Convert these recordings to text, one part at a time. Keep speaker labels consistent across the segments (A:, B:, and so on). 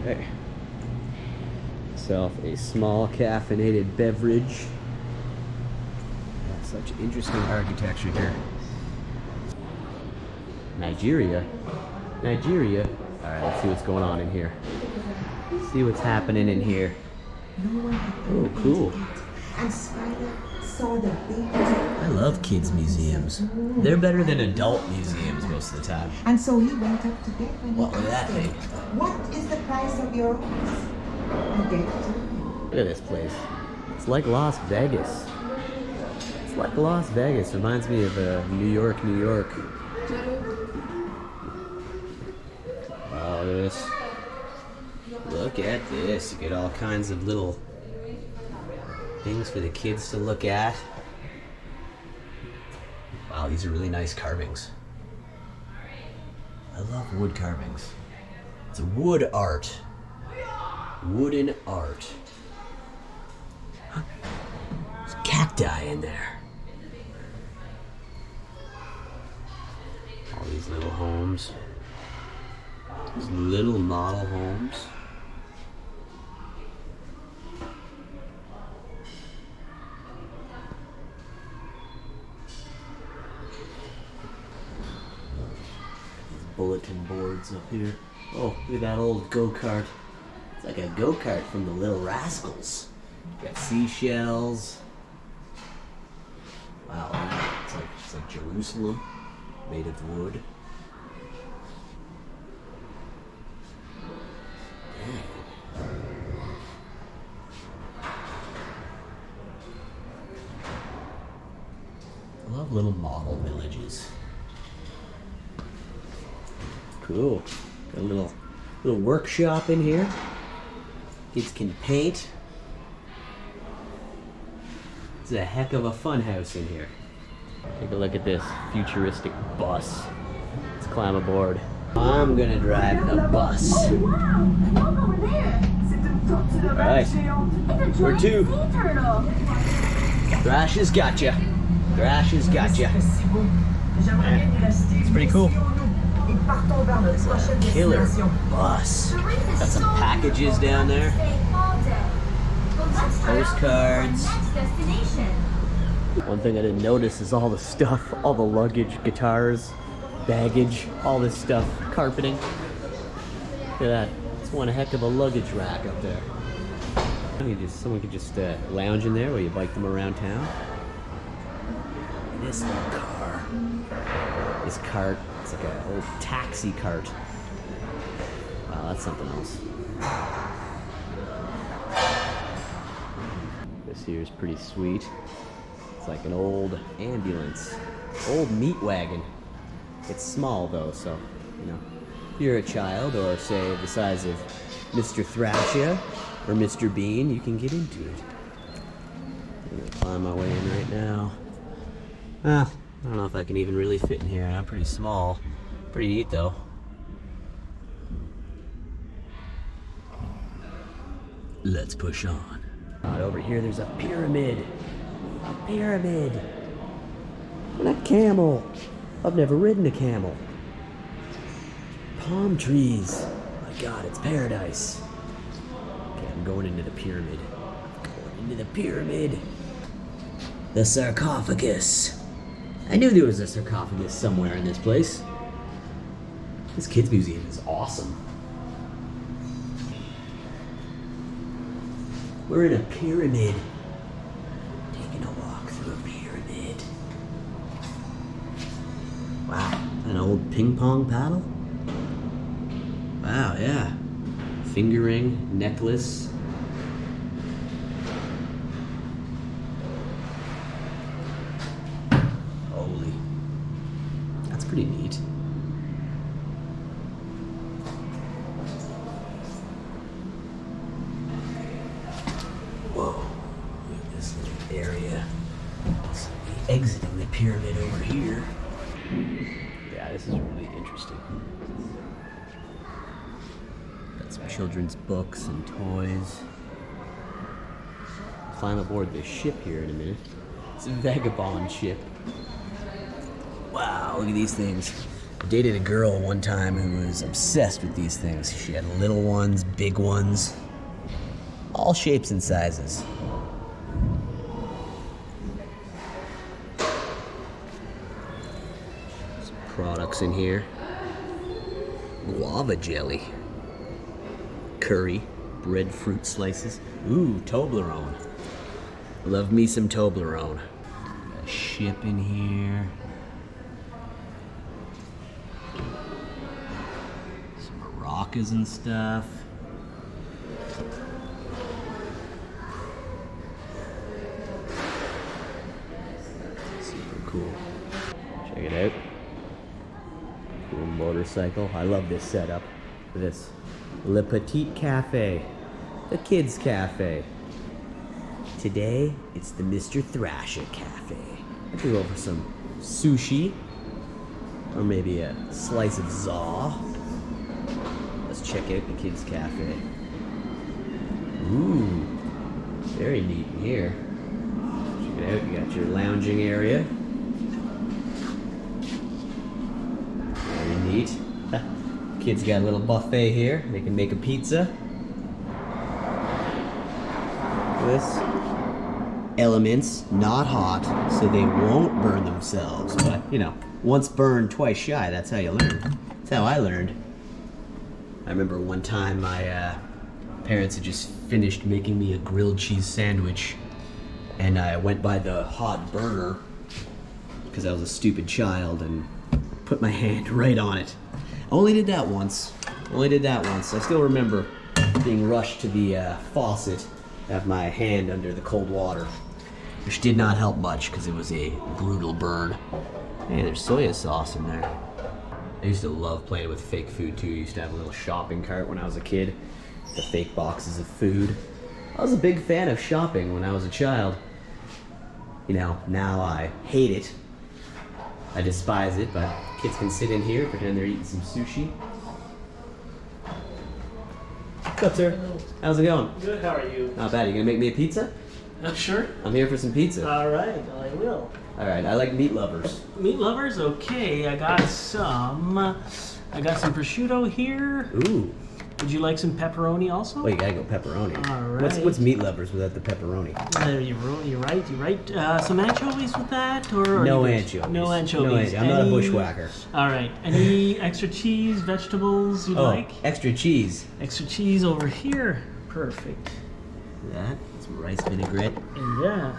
A: Alright. Myself a small caffeinated beverage. Such interesting architecture here. Nigeria? Nigeria? Alright, let's see what's going on in here. See what's happening in here. Oh, cool. I love kids' museums. They're better than adult museums most of the time.
B: And so he went up to bed and
A: What was that thing?
B: What is the price of your horse? I gave it to him.
A: Look at this place. It's like Las Vegas. It's like Las Vegas. Reminds me of New York, New York. Wow, look at this. Look at this. You get all kinds of little things for the kids to look at. Wow, these are really nice carvings. I love wood carvings. It's wood art. Wooden art. There's cacti in there. All these little homes. These little model homes. Bulletin boards up here. Oh, look at that old go-kart. It's like a go-kart from the Little Rascals. Got seashells. Wow, it's like Jerusalem, made of wood. I love little model villages. Cool. Got a little workshop in here. Kids can paint. It's a heck of a fun house in here. Take a look at this futuristic bus. Let's climb aboard. I'm gonna drive the bus. Alright. Where to? Thrasha's got ya. Thrasha's got ya. It's pretty cool. It's a killer bus. Got some packages down there. Postcards. One thing I didn't notice is all the stuff, all the luggage, guitars, baggage, all this stuff, carpeting. Look at that. It's one heck of a luggage rack up there. Someone could just lounge in there while you bike them around town. This little car. This cart. It's like an old taxi cart. Wow, that's something else. This here is pretty sweet. It's like an old ambulance. Old meat wagon. It's small though, so, you know, if you're a child or say the size of Mr. Thrasha or Mr. Bean, you can get into it. I'm gonna climb my way in right now. I don't know if I can even really fit in here. I'm pretty small. Pretty neat though. Let's push on. Over here there's a pyramid. A pyramid. And a camel. I've never ridden a camel. Palm trees. My God, it's paradise. Okay, I'm going into the pyramid. Going into the pyramid. The sarcophagus. I knew there was a sarcophagus somewhere in this place. This kids' museum is awesome. We're in a pyramid. Taking a walk through a pyramid. Wow, an old ping pong paddle? Wow, yeah. Finger ring, necklace. Holy. That's pretty neat. Whoa, look at this little area. Exiting the pyramid over here. Yeah, this is really interesting. Got some children's books and toys. Climb aboard this ship here in a minute. It's a vagabond ship. Wow, look at these things. I dated a girl one time who was obsessed with these things. She had little ones, big ones, all shapes and sizes. Some products in here. Guava jelly. Curry, breadfruit slices. Ooh, Toblerone. Love me some Toblerone. Got a ship in here. Some maracas and stuff. Super cool. Check it out. Cool motorcycle. I love this setup. This Le Petit Cafe, the kids' cafe. Today, it's the Mr. Thrasha Cafe. I could go for some sushi, or maybe a slice of za. Let's check out the kids' cafe. Ooh, very neat in here. Check it out, you got your lounging area. Very neat. Kids got a little buffet here. They can make a pizza. This elements, not hot, so they won't burn themselves. But you know, once burned, twice shy. That's how you learn. That's how I learned. I remember one time my parents had just finished making me a grilled cheese sandwich, and I went by the hot burner because I was a stupid child and put my hand right on it. Only did that once. I still remember being rushed to the faucet, have my hand under the cold water, which did not help much because it was a brutal burn. Hey, there's soya sauce in there. I used to love playing with fake food too. I used to have a little shopping cart when I was a kid, the fake boxes of food. I was a big fan of shopping when I was a child. You know, now I hate it. I despise it, but kids can sit in here, pretend they're eating some sushi. What's up, sir? How's it going?
C: Good, how are you?
A: Not bad. You gonna make me a pizza?
C: Sure.
A: I'm here for some pizza.
C: All right, I will.
A: All right, I like meat lovers.
C: Meat lovers? Okay, I got some prosciutto here.
A: Ooh.
C: Would you like some pepperoni also?
A: Oh, you gotta go pepperoni.
C: All right.
A: What's meat lovers without the pepperoni?
C: You're right. Some anchovies with that? Or
A: No
C: you good?
A: anchovies.
C: No anchovies.
A: I'm not a bushwhacker.
C: All right. Any extra cheese, vegetables you'd like?
A: Extra cheese.
C: Extra cheese over here. Perfect.
A: That, some rice vinaigrette.
C: And yeah.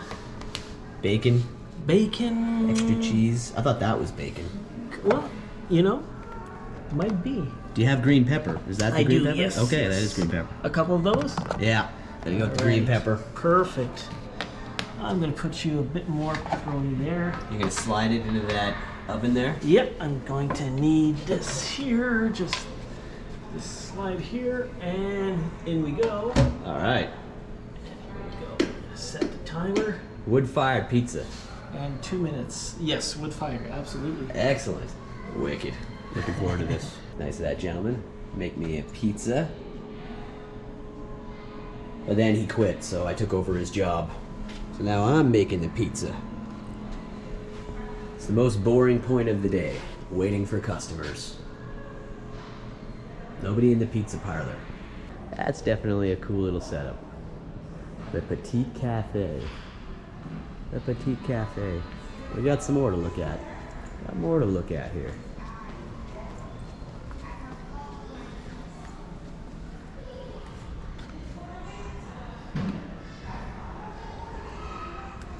A: Bacon.
C: Bacon.
A: Extra cheese. I thought that was bacon.
C: Well, you know, might be.
A: Do you have green pepper? Is that the green pepper?
C: Yes.
A: Okay,
C: yes.
A: that is green pepper.
C: A couple of those?
A: Yeah. There you go with the green pepper.
C: Perfect. I'm gonna put you a bit more pepperoni there.
A: You're gonna slide it into that oven there?
C: Yep, I'm going to need this here. Just this slide here, and in we go.
A: All right.
C: And here we go. Set the timer.
A: Wood-fired pizza.
C: And 2 minutes. Yes, wood fire, absolutely.
A: Excellent. Wicked. Looking forward to this. Nice of that gentleman. Make me a pizza. But then he quit, so I took over his job. So now I'm making the pizza. It's the most boring point of the day, waiting for customers. Nobody in the pizza parlor. That's definitely a cool little setup. The Petit Cafe. The Petit Cafe. We got some more to look at. Got more to look at here.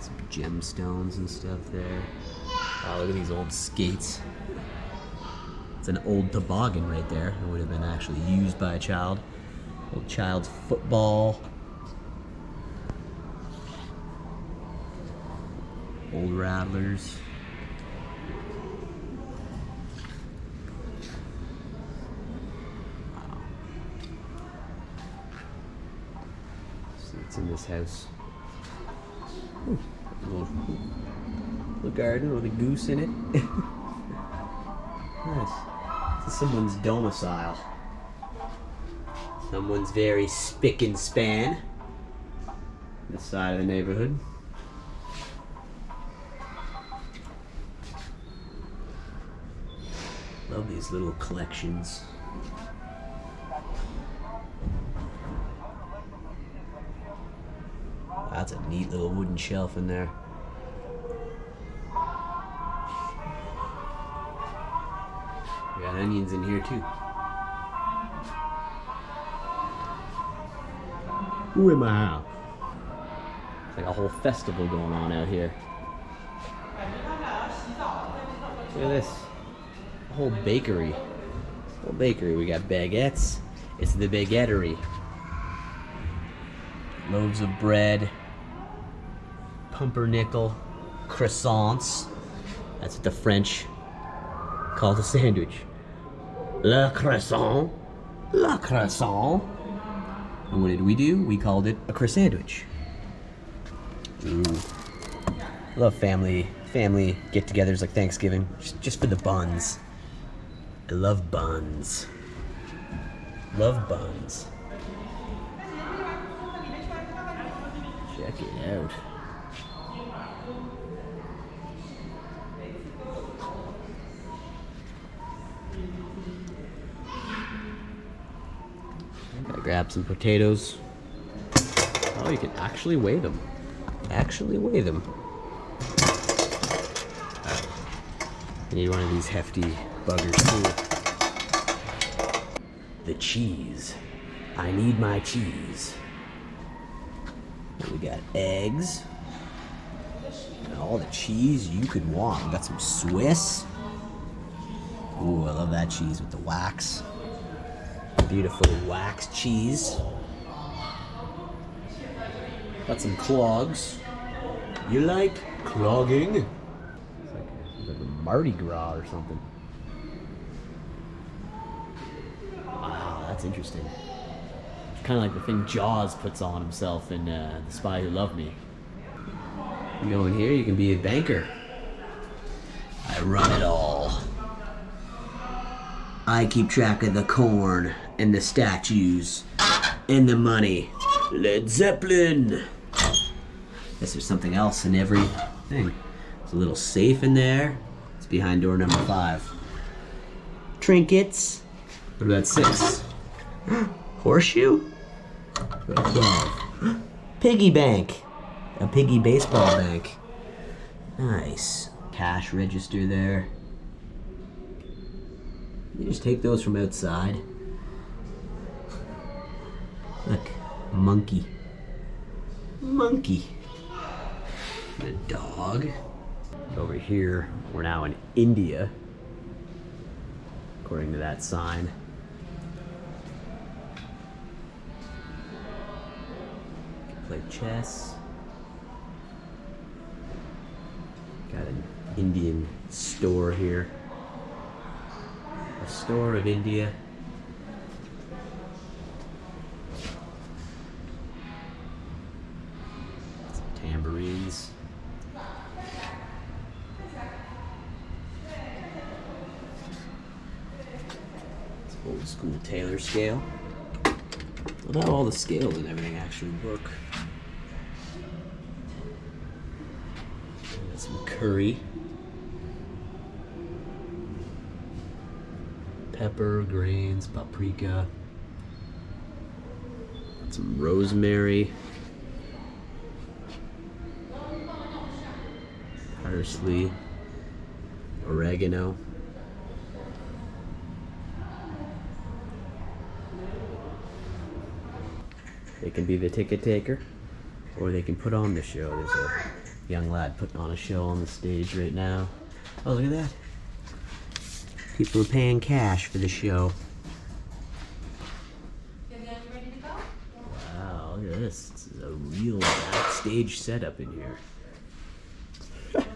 A: Some gemstones and stuff there. Oh, look at these old skates. It's an old toboggan right there. It would have been actually used by a child. Old child's football. Old rattlers. Wow. So it's in this house. Ooh, little garden with a goose in it. Nice. This is someone's domicile. Someone's very spick and span. This side of the neighborhood. Love these little collections. That's a neat little wooden shelf in there. We got onions in here too. Who am I? It's like a whole festival going on out here. Look at this. A whole bakery. Whole bakery. We got baguettes. It's the baguettery. Loaves of bread. Pumpernickel. Croissants. That's what the French call the sandwich. Le croissant. Le croissant. And what did we do? We called it a croissant sandwich. Ooh. Love family get-togethers like Thanksgiving, just for the buns. I love buns. Love buns. Check it out. Gotta grab some potatoes. Oh, you can actually weigh them. Actually weigh them. I need one of these hefty buggers too. The cheese. I need my cheese. We got eggs. And all the cheese you could want. We got some Swiss. Ooh, I love that cheese with the wax. Beautiful wax cheese. Got some clogs. You like clogging? It's like a Mardi Gras or something. Wow, that's interesting. It's kind of like the thing Jaws puts on himself in The Spy Who Loved Me. You go in here, you can be a banker. I run it all. I keep track of the corn and the statues and the money. Led Zeppelin. Guess there's something else in every thing. There's a little safe in there. It's behind door number 5. Trinkets. What about 6? Horseshoe. What about 12? Piggy bank. A piggy baseball bank. Nice. Cash register there. You just take those from outside. Look, monkey. Monkey. And a dog. Over here, we're now in India, according to that sign. Play chess. Got an Indian store here. A store of India. Some tambourines. It's old school tailor scale. Well, now all the scales and everything actually work. Got some curry. Pepper, grains, paprika, some rosemary, parsley, oregano. They can be the ticket taker, or they can put on the show. There's a young lad putting on a show on the stage right now. Oh, look at that. People are paying cash for the show. Wow, look at this. This is a real backstage setup in here. Look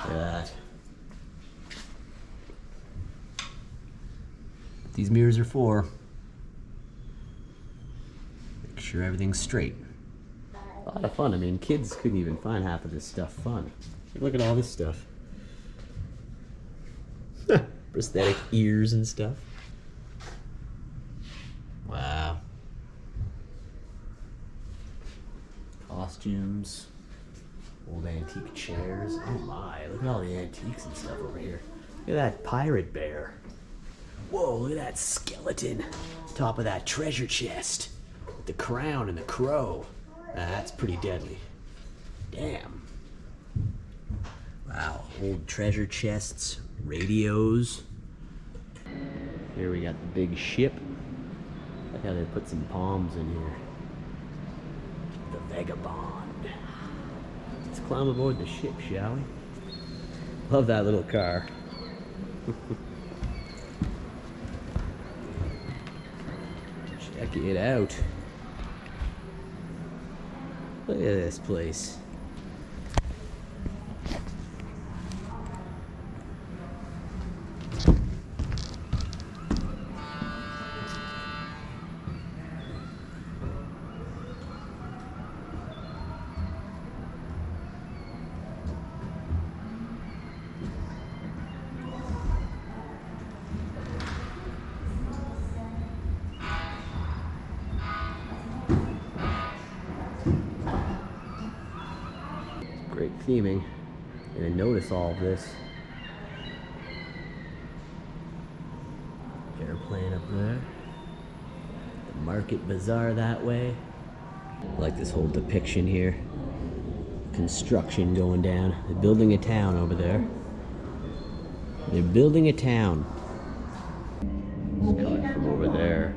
A: at that. What these mirrors are for. Make sure everything's straight. A lot of fun. I mean, kids couldn't even find half of this stuff fun. Look at all this stuff. Prosthetic ears and stuff. Wow. Costumes. Old antique chairs. Oh my, look at all the antiques and stuff over here. Look at that pirate bear. Whoa, look at that skeleton. Top of that treasure chest. With the crown and the crow. That's pretty deadly. Damn. Wow, old treasure chests, radios. Here we got the big ship. Look how they put some palms in here. The Vagabond. Let's climb aboard the ship, shall we? Love that little car. Check it out. Look at this place. Great theming. And notice all of this. Airplane up there. The market bazaar that way. I like this whole depiction here. Construction going down. They're building a town over there. They're building a town. It's cut from over there.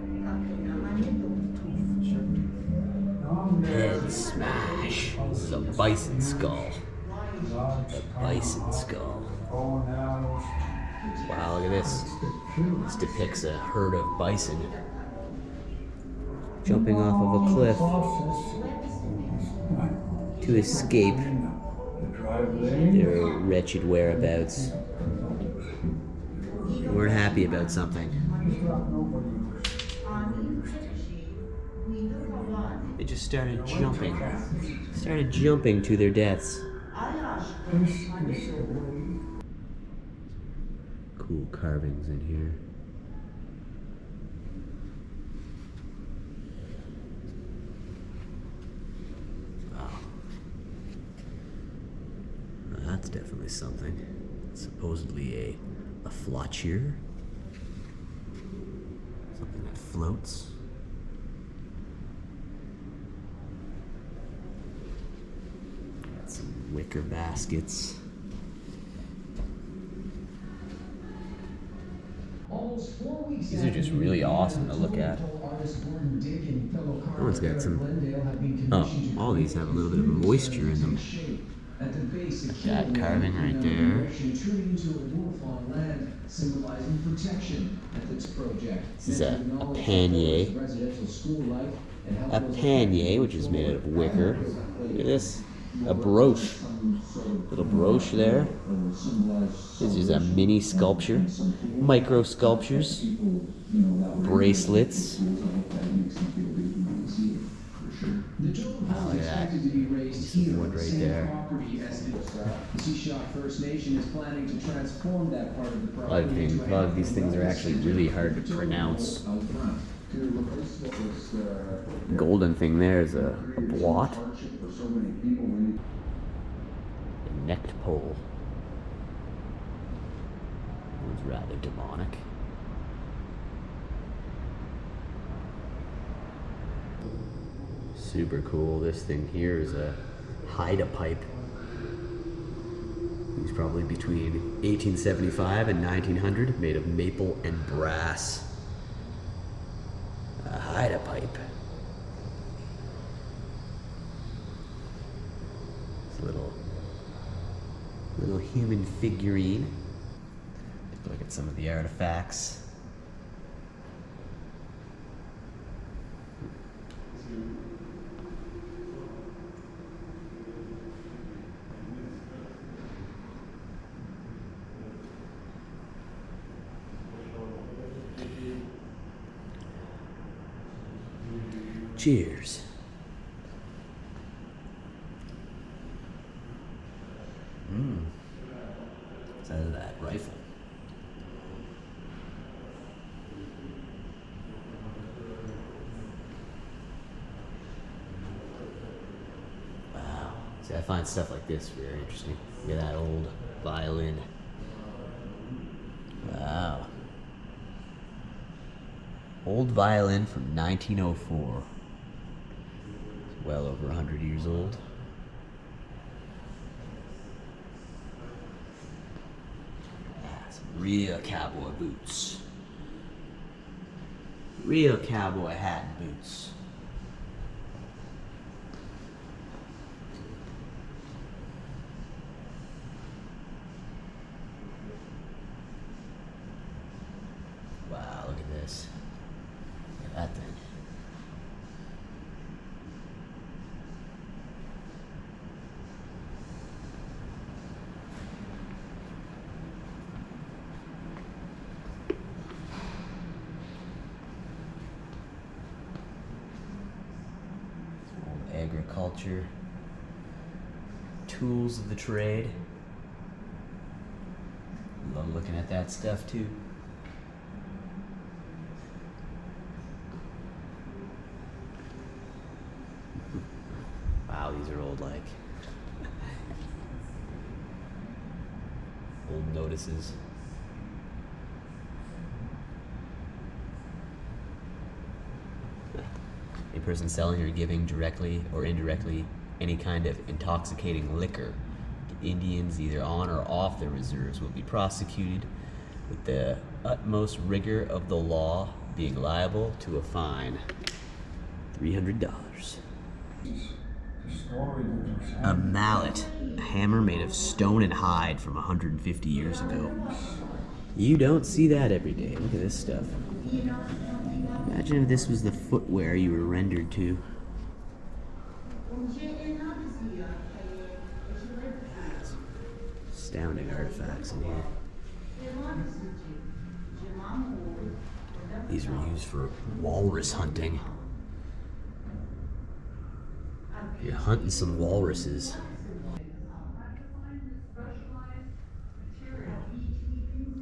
A: Head smash. This is a bison skull. A bison skull. Wow, look at this. This depicts a herd of bison jumping off of a cliff to escape their wretched whereabouts. They weren't happy about something. They just started jumping. Started jumping to their deaths. Cool carvings in here. Wow. Well, that's definitely something. Supposedly a flottier. Something that floats. Some wicker baskets. These are just really awesome to look at. That one's got some... Oh, all these have a little bit of moisture in them. That carving right there. This is a pannier. A pannier, which is made out of wicker. Look at this. A brooch. Little brooch there. This is a mini sculpture. Micro sculptures. Bracelets. Oh, look at that. Piece of wood right there. A lot of these things are actually really hard to pronounce. The golden thing there is a blot. A necked pole. It's rather demonic. Super cool. This thing here is a hide-a-pipe. It's probably between 1875 and 1900, made of maple and brass. A hide-a-pipe. This little human figurine. Look at some of the artifacts. Cheers. What's out of that rifle? Wow, See, I find stuff like this very interesting. Look at that old violin. Wow. Old violin from 1904. It's well over 100 years old. Yeah, some real cowboy boots. Real cowboy hat and boots. Wow, look at this. Look at that thing. Old agriculture. Tools of the trade. Love looking at that stuff too. Wow, these are old, like, old notices. A person selling or giving directly or indirectly any kind of intoxicating liquor to Indians either on or off their reserves will be prosecuted with the utmost rigor of the law, being liable to a fine. $300. A mallet, a hammer made of stone and hide from 150 years ago. You don't see that every day. Look at this stuff. Imagine if this was the footwear you were rendered to. Astounding artifacts in here. These were used for walrus hunting. You're hunting some walruses.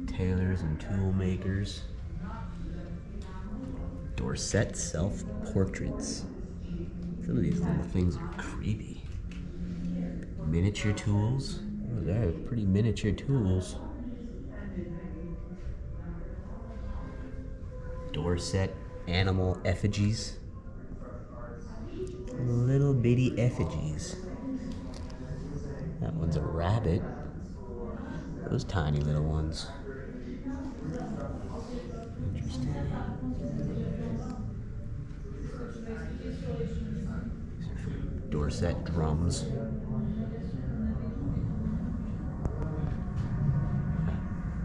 A: Tailors and tool makers. Dorset self-portraits. Some of these little things are creepy. Miniature tools. Oh, they're pretty miniature tools. Dorset animal effigies. Little bitty effigies. That one's a rabbit. Those tiny little ones. Interesting. Dorset drums.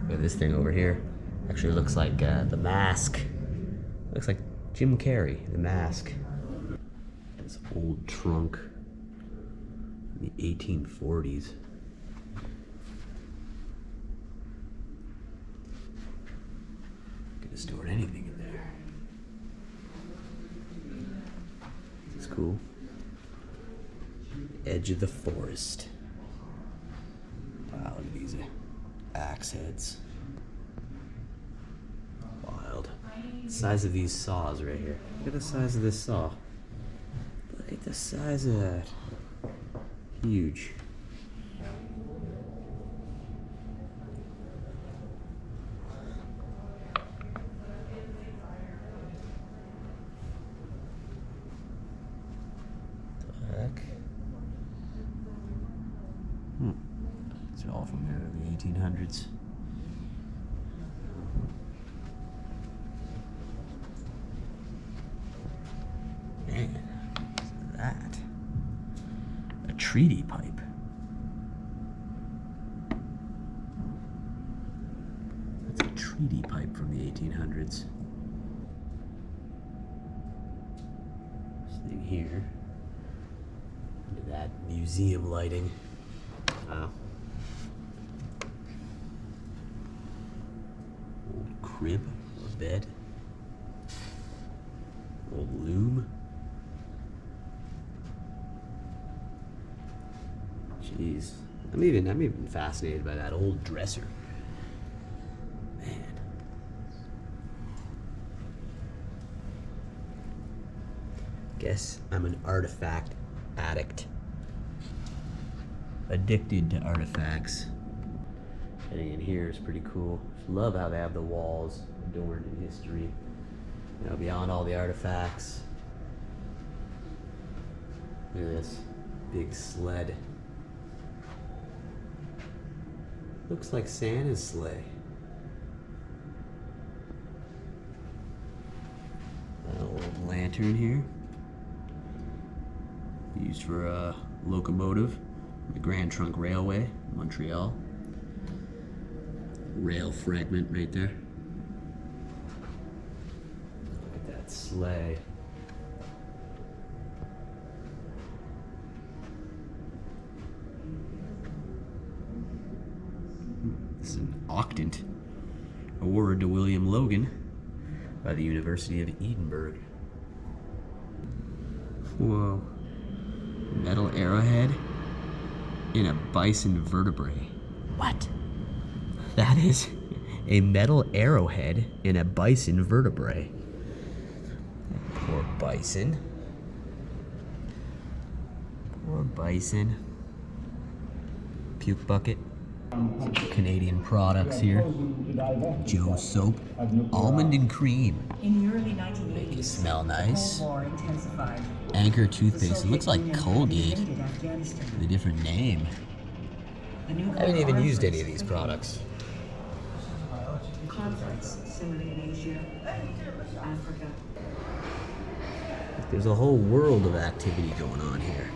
A: Look at this thing over here. Actually looks like The Mask. Looks like Jim Carrey, The Mask. This old trunk from the 1840s. Could have stored anything in there. This is cool. Edge of the forest. Wow, look at these axe heads. Wild. The size of these saws right here. Look at the size of this saw. Look at the size of that. Huge. The heck? It's all from the 1800s. Man, what's that? A treaty pipe. That's a treaty pipe from the 1800s. This thing here. Look at that museum lighting. Wow. Old crib or bed. Old loom. Jeez. I'm even fascinated by that old dresser. Man. Guess I'm an artifact addict. addicted to artifacts. Getting in here is pretty cool. Just love how they have the walls adorned in history. You know, beyond all the artifacts. Look at this big sled. Looks like Santa's sleigh. An old lantern here. Used for a locomotive. The Grand Trunk Railway, Montreal. Rail fragment right there. Look at that sleigh. This is an octant awarded to William Logan by the University of Edinburgh. Whoa. Metal arrowhead in a bison vertebrae. What? That is a metal arrowhead in a bison vertebrae. Poor bison. Poor bison. Puke bucket. Canadian products here. Joe soap. Almond and cream.
B: In the early 1980s,
A: Make it smell nice.
B: the Cold War intensified.
A: Anchor toothpaste. It looks like
B: Soviet
A: Colgate.
B: Union invaded Afghanistan.
A: With a different name.
B: A new
A: I haven't even
B: conflicts
A: used any of these products.
B: Conflicts similarly in Asia, Africa.
A: There's a whole world of activity going on here.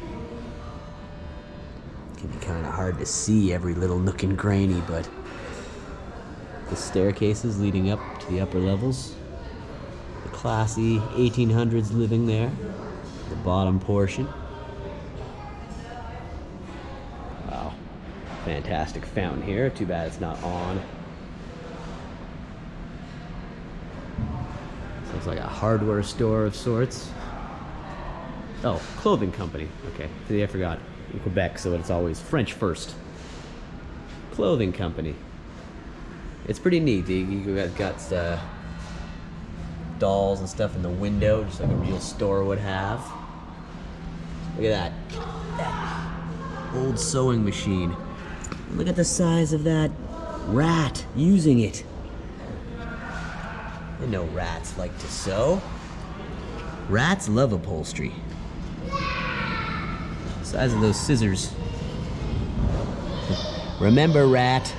A: It can be kind of hard to see every little nook and cranny, but the staircases leading up to the upper levels, the classy 1800s living there, the bottom portion. Wow, fantastic fountain here. Too bad it's not on. Looks like a hardware store of sorts. Oh, clothing company. Okay, see, I forgot. In Quebec, so it's always French first. Clothing company. It's pretty neat. You got dolls and stuff in the window, just like a real store would have. Look at that old sewing machine. Look at the size of that rat using it. I know rats like to sew. Rats love upholstery. Size of those scissors. Remember, rat,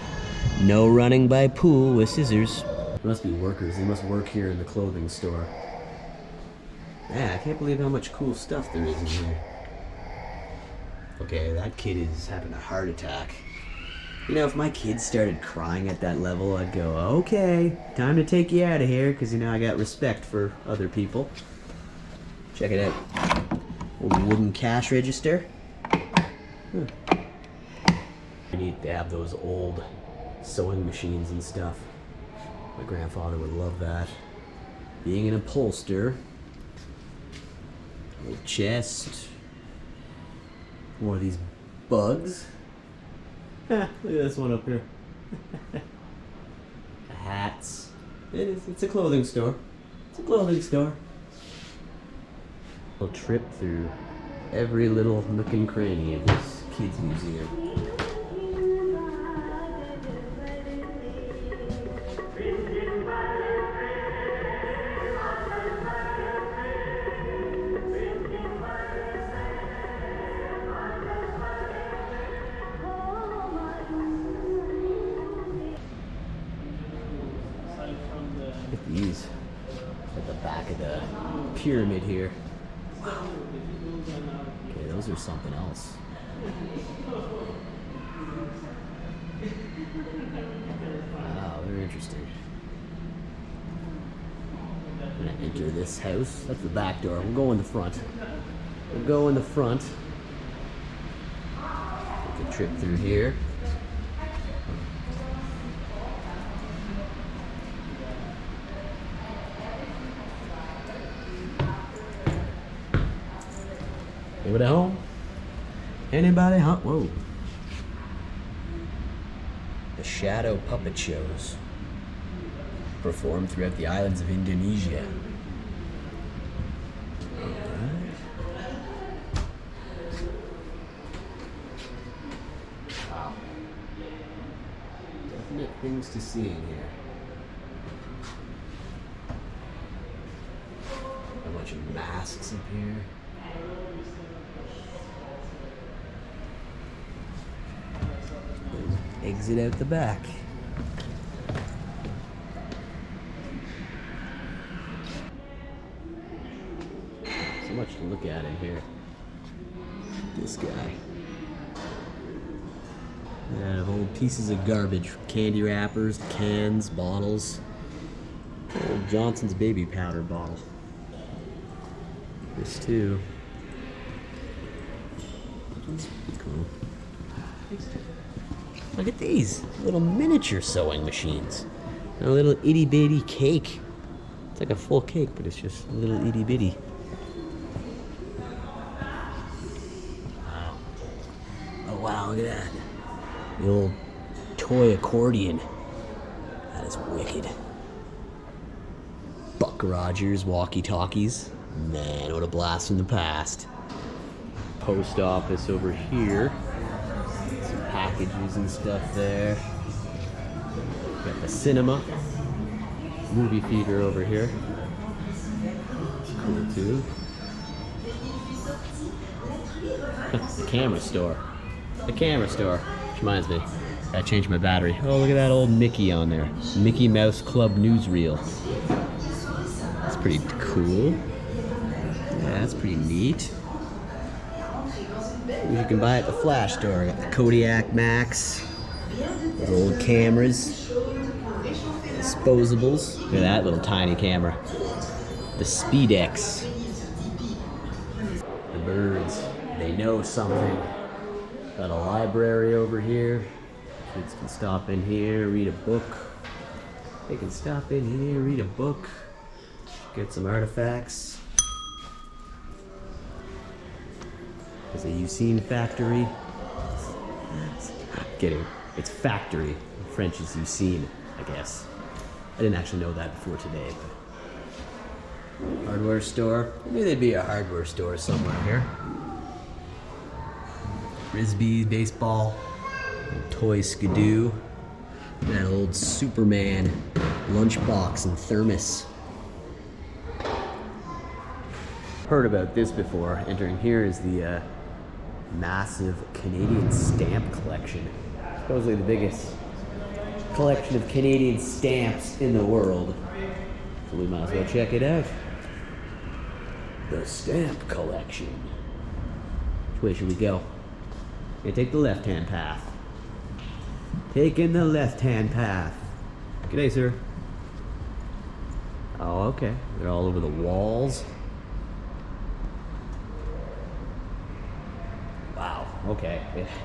A: no running by pool with scissors. There must be workers. They must work here in the clothing store. Man, I can't believe how much cool stuff there is in here. Okay, that kid is having a heart attack. You know, if my kids started crying at that level, I'd go, okay, time to take you out of here, because, you know, I got respect for other people. Check it out. Old wooden cash register. You need to have those old sewing machines and stuff. My grandfather would love that. Being an upholster. Old chest. More of these bugs. Look at this one up here. Hats. It's a clothing store. It's a clothing store. We'll trip through every little nook and cranny of this kids' museum. Look at these at the back of the pyramid here. Wow. Okay, those are something else. Wow, very interesting. I'm gonna enter this house. That's the back door. We'll go in the front. We'll go in the front. Take a trip through here. Anybody home? Anybody home? Whoa. The shadow puppet shows performed throughout the islands of Indonesia. things to see in here. A bunch of masks up here. Exit out the back. So much to look at in here. This guy. Out of old pieces of garbage, candy wrappers, cans, bottles. Old Johnson's baby powder bottle. This too. That's pretty cool. Look at these little miniature sewing machines. And a little itty bitty cake. It's like a full cake, but it's just a little itty bitty. Wow. Oh wow, look at that. The old toy accordion. That is wicked. Buck Rogers walkie-talkies. Man, what a blast from the past. Post office over here. Some packages and stuff there. Got the cinema. Movie theater over here. It's cool too. The camera store. The camera store. Which reminds me, I changed my battery. Oh, look at that old Mickey on there. Mickey Mouse Club newsreel. That's pretty cool. Yeah, that's pretty neat. You can buy it at the Flash store. Got the Kodiak Max. Those old cameras. Disposables. Look at that little tiny camera. The Speedex. The birds. They know something. Got a library over here. Kids can stop in here, read a book. They can stop in here, read a book. Get some artifacts. There's a Ucine factory. Kidding. It's factory. French is Ucine, I guess. I didn't actually know that before today, but hardware store. Maybe there'd be a hardware store somewhere here. Frisbee, baseball, toy skidoo, that old Superman lunchbox and thermos. Heard about this before. Entering here is the massive Canadian stamp collection. Supposedly the biggest collection of Canadian stamps in the world. So we might as well check it out. The stamp collection. Which way should we go? Okay, take the left-hand path. Taking the left-hand path. G'day, sir. Oh, okay. They're all over the walls. Wow, okay.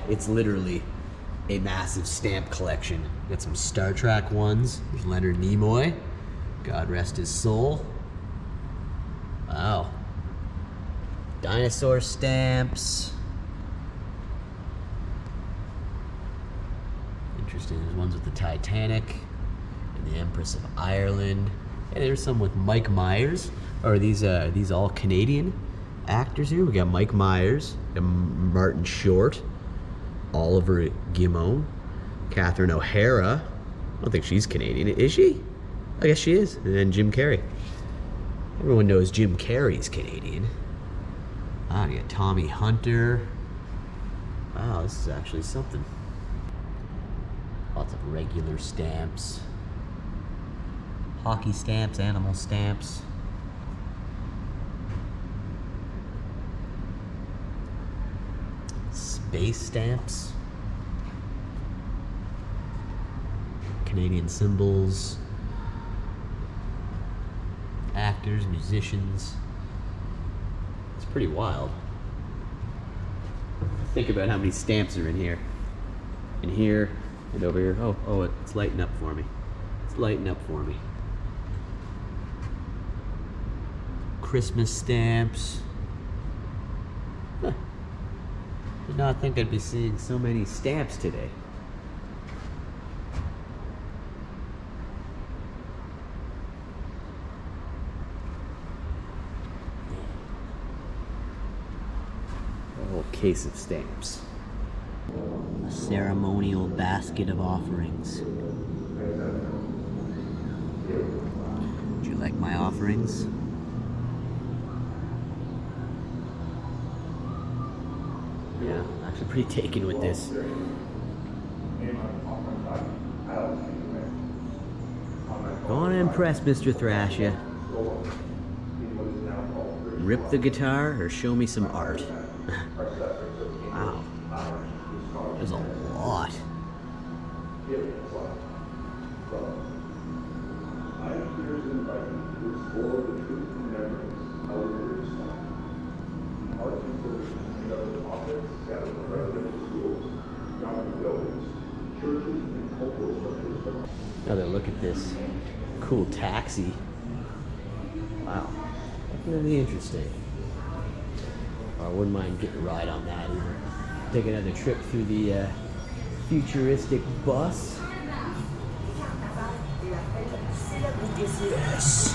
A: It's literally a massive stamp collection. Got some Star Trek ones. There's Leonard Nimoy. God rest his soul. Wow. Dinosaur stamps. Interesting. There's ones with the Titanic and the Empress of Ireland. And there's some with Mike Myers. Or are these all Canadian actors here? We got Mike Myers, Martin Short, Oliver Guimond, Catherine O'Hara. I don't think she's Canadian, is she? I guess she is. And then Jim Carrey. Everyone knows Jim Carrey's Canadian. Ah, you got Tommy Hunter. Wow, this is actually something. Lots of regular stamps. Hockey stamps, animal stamps. Space stamps. Canadian symbols. Actors, musicians. It's pretty wild. Think about how many stamps are in here. In here, and over here. Oh, it's lighting up for me. It's lighting up for me. Christmas stamps. Huh. Did not think I'd be seeing so many stamps today. A whole case of stamps. A ceremonial basket of offerings. Would you like my offerings? Yeah, I'm actually pretty taken with this. Go on and impress Mr. Thrasha. Rip the guitar or show me some art. Wow. There's a lot. Now look at this cool taxi. Wow, really interesting. I wouldn't mind getting a ride on that either. Take another trip through the futuristic bus. Yes.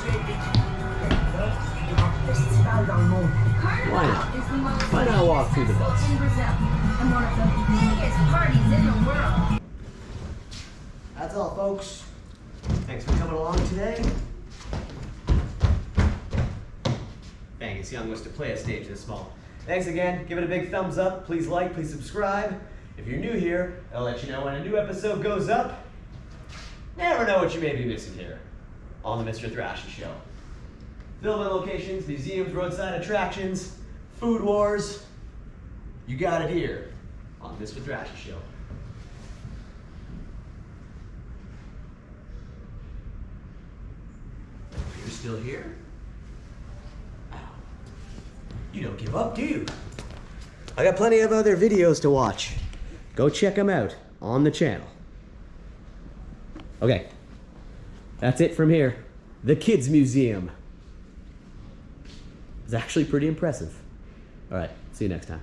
A: Why not? Why not walk through the bus?
D: And one of the biggest parties in the world.
A: That's all, folks. Thanks for coming along today. Angus Young was to play a stage this small. Thanks again. Give it a big thumbs up. Please like, please subscribe. If you're new here, I'll let you know when a new episode goes up. Never know what you may be missing here on the Mr. Thrasha Show. Filming locations, museums, roadside attractions, food wars. You got it here on the Mr. Thrasha Show. You're still here? Wow. You don't give up, do you? I got plenty of other videos to watch. Go check them out on the channel. Okay, that's it from here. The Kids Museum. It's actually pretty impressive. All right, see you next time.